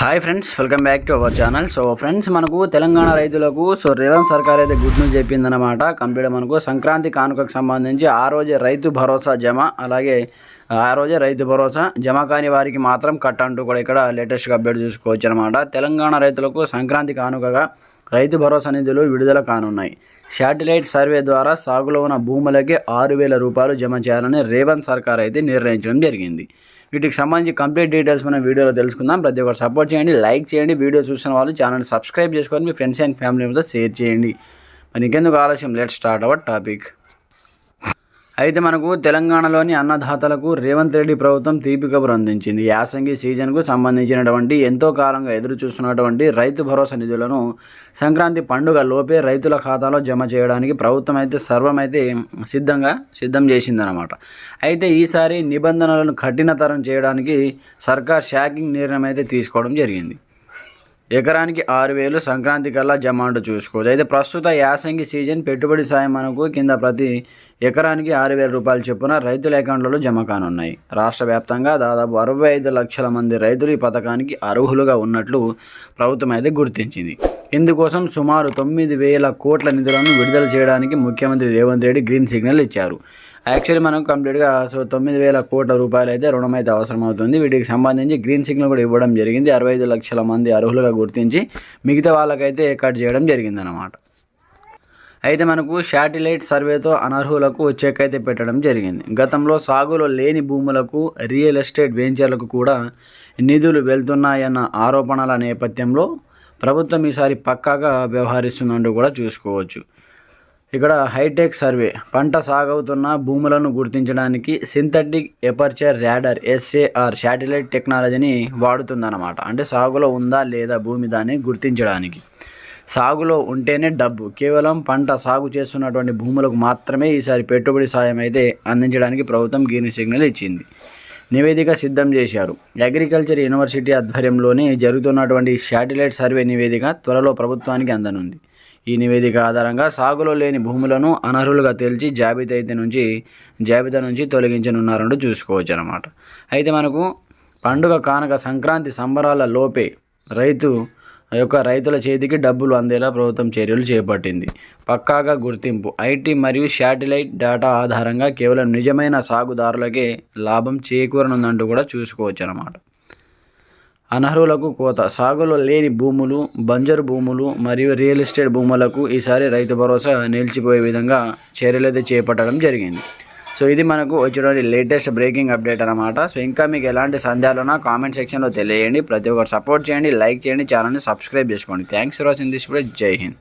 Hi friends, welcome back to our channel. So friends, మనకు తెలంగాణ రైతులకు రేవంత్ సర్కార్ అయితే గుడ్ న్యూస్ చెప్పిందన్నమాట. కంప్లీట్ మనకు సంక్రాంతి కానుకకు సంబంధించి ఆ రోజే రైతు భరోసా జమ, అలాగే ఆ రోజే రైతు భరోసా జమ కాని వారికి మాత్రం కట్ అంటూ కూడా ఇక్కడ లేటెస్ట్గా అప్డేట్ చూసుకోవచ్చు అనమాట. తెలంగాణ రైతులకు సంక్రాంతి కానుకగా రైతు భరోసా నిధులు విడుదల కానున్నాయి. శాటిలైట్ సర్వే ద్వారా సాగులో ఉన్న భూములకి 6,000 రూపాయలు జమ చేయాలని రేవంత్ సర్కార్ అయితే నిర్ణయించడం జరిగింది. వీటికి సంబంధించి కంప్లీట్ డీటెయిల్స్ మనం వీడియోలో తెలుసుకుందాం. ప్రతి ఒక్కరు సపోర్ట్ చేయండి, లైక్ చేయండి, వీడియో చూసిన వాళ్ళు ఛానల్ సబ్స్క్రైబ్ చేసుకొని మీ ఫ్రెండ్స్ అండ్ ఫ్యామిలీ మెంబర్స్తో షేర్ చేయండి. మరి ఇంకెందుకు ఆలస్యం, లెట్స్ స్టార్ట్ అవర్ టాపిక్. అయితే మనకు తెలంగాణలోని అన్నదాతలకు రేవంత్ రెడ్డి ప్రభుత్వం తీపి కబురు అందించింది. యాసంగి సీజన్కు సంబంధించినటువంటి ఎంతో కాలంగా ఎదురు చూస్తున్నటువంటి రైతు భరోసా నిధులను సంక్రాంతి పండుగ లోపే రైతుల ఖాతాలో జమ చేయడానికి ప్రభుత్వం అయితే సర్వమైతే సిద్ధం చేసిందనమాట. అయితే ఈసారి నిబంధనలను కఠినతరం చేయడానికి సర్కార్ షాకింగ్ నిర్ణయం అయితే తీసుకోవడం జరిగింది. ఎకరానికి 6,000 సంక్రాంతి కల్లా జమ అంటూ చూసుకోవచ్చు. అయితే ప్రస్తుత యాసంగి సీజన్ పెట్టుబడి సాయం మనకు కింద ప్రతి ఎకరానికి 6,000 రూపాయల చొప్పున రైతుల అకౌంట్లలో జమ కానున్నాయి. రాష్ట్ర వ్యాప్తంగా దాదాపు 65 లక్షల మంది రైతులు ఈ పథకానికి అర్హులుగా ఉన్నట్లు ప్రభుత్వం అయితే గుర్తించింది. ఇందుకోసం సుమారు 9,000 కోట్ల నిధులను విడుదల చేయడానికి ముఖ్యమంత్రి రేవంత్ రెడ్డి గ్రీన్ సిగ్నల్ ఇచ్చారు. యాక్చువల్లీ మనం కంప్లీట్గా 9,000 కోట్ల రూపాయలు అయితే రుణం అయితే అవసరం అవుతుంది. వీటికి సంబంధించి గ్రీన్ సిగ్నల్ కూడా ఇవ్వడం జరిగింది. 65 లక్షల మంది అర్హులుగా గుర్తించి మిగతా వాళ్ళకైతే కట్ చేయడం జరిగిందన్నమాట. అయితే మనకు శాటిలైట్ సర్వేతో అనర్హులకు చెక్ అయితే పెట్టడం జరిగింది. గతంలో సాగులో లేని భూములకు రియల్ ఎస్టేట్ వెంచర్లకు కూడా నిధులు వెళ్తున్నాయన్న ఆరోపణల నేపథ్యంలో ప్రభుత్వం ఈసారి పక్కాగా వ్యవహరిస్తుందంటూ కూడా చూసుకోవచ్చు. ఇక్కడ హైటెక్ సర్వే పంట సాగవుతున్న భూములను గుర్తించడానికి synthetic aperture radar SAR satellite టెక్నాలజీని వాడుతుందన్నమాట. అంటే సాగులో ఉందా లేదా భూమి దాన్ని గుర్తించడానికి. సాగులో ఉంటేనే డబ్బు. కేవలం పంట సాగు చేస్తున్నటువంటి భూములకు మాత్రమే ఈసారి పెట్టుబడి సాయం అయితే అందించడానికి ప్రభుత్వం గ్రీన్ సిగ్నల్ ఇచ్చింది. నివేదిక సిద్ధం చేశారు. అగ్రికల్చర్ యూనివర్సిటీ ఆధ్వర్యంలోనే జరుగుతున్నటువంటి శాటిలైట్ సర్వే నివేదిక త్వరలో ప్రభుత్వానికి అందనుంది. ఈ నివేదిక ఆధారంగా సాగులో లేని భూములను అనర్హులుగా తేల్చి జాబితా నుంచి తొలగించనున్నారంటూ చూసుకోవచ్చు అన్నమాట. అయితే మనకు పండుగ కానుక సంక్రాంతి సంబరాల లోపే రైతుల చేతికి డబ్బులు అందేలా ప్రభుత్వం చర్యలు చేపట్టింది. పక్కాగా గుర్తింపు, IT మరియు శాటిలైట్ డేటా ఆధారంగా కేవలం నిజమైన సాగుదారులకే లాభం చేకూరనుందంటూ కూడా చూసుకోవచ్చు అన్నమాట. అనర్హులకు కోత, సాగులో లేని భూములు, బంజరు భూములు మరియు రియల్ ఎస్టేట్ భూములకు ఈసారి రైతు భరోసా నిలిచిపోయే విధంగా చర్యలు చేపట్టడం జరిగింది. సో ఇది మనకు వచ్చేటువంటి లేటెస్ట్ బ్రేకింగ్ అప్డేట్ అనమాట. సో ఇంకా మీకు ఎలాంటి సందేహాలున్నా కామెంట్ సెక్షన్లో తెలియజేయండి. ప్రతి ఒక్కరు సపోర్ట్ చేయండి, లైక్ చేయండి, ఛానల్ని సబ్స్క్రైబ్ చేసుకోండి. Thanks for watching this video. జై హింద్.